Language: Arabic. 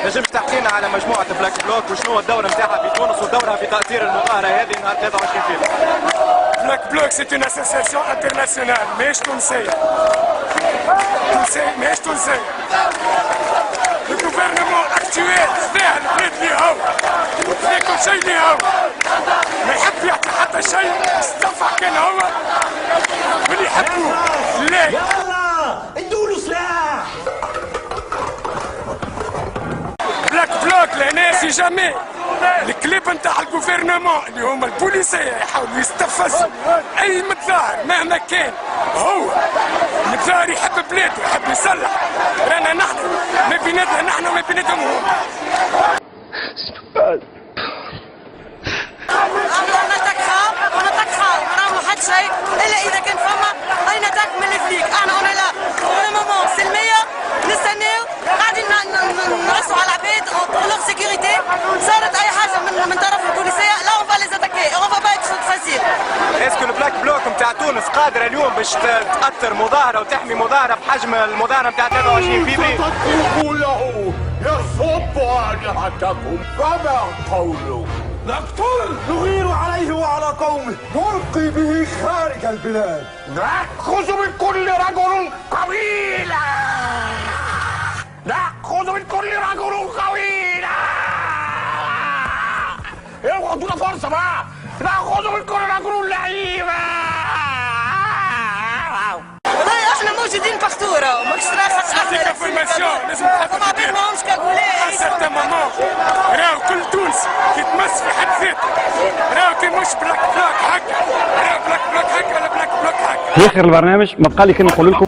نجمش تحكي لنا على مجموعة بلاك بلوك وشنو الدورة نتاعها في تونس ودورها في تأثير المظاهرة هذه نهار 23 فيفري؟ بلاك بلوك سي اون اسوسياسيون انترناسيونال ماهيش تونسية. ماهيش تونسية. لو غوفرنمون اكتويل خذاه البلاد اللي هو وخذا كل شيء اللي هو ما يحب يعطي حتى شيء استنفع كان هو واللي يحبوه. لا يلا ادوا له سلاح. بلاك بلوك لهنا سي جامي الكليب نتاع الجوفرنمون اللي هما البوليسية يحاولوا يستفزوا اي متظاهر مهما كان. هو متظاهر يحب بلاده يحب يصلح. رانا نحن ما بيناتنا نحن وما بيناتهم هما. شيء الا اذا كان فما اين اتاك من الفليك. احنا هنا لا مومون سلميه نستناو قاعدين نرسوا على العباد لوغ سيكوريتي. صارت اي حاجه من طرف البوليسيه لا اون فا ليز اتاكي اون فا با اتر فاسيل. اسكو البلاك بلوك نتاع تونس قادرة اليوم باش تأثر مظاهرة وتحمي مظاهرة بحجم المظاهرة نتاع 23 فيفري؟ تقول له يصب آلهتكم كما قولوا نقتل نغير عليه وعلى قومه نلقي به خارج البلاد نأخذ من كل رجل قبيلة نأخذ من كل رجل قبيلة. ادونا فرصة بقى نأخذ من كل رجل لعيبة. والله احنا موجودين بارتورا ماكش راخص هذيك انفورماسيون لازم تحط ما بينهمش كاكولات. سيرتان مومون راهو كل تونسي كيتمس في حد ذاته. راهو كي مش بلاك بلوك هكا راهو بلاك بلوك هكا ولا بلاك بلوك هكا. في اخر البرنامج ما بقى لي كلمه نقول لكم.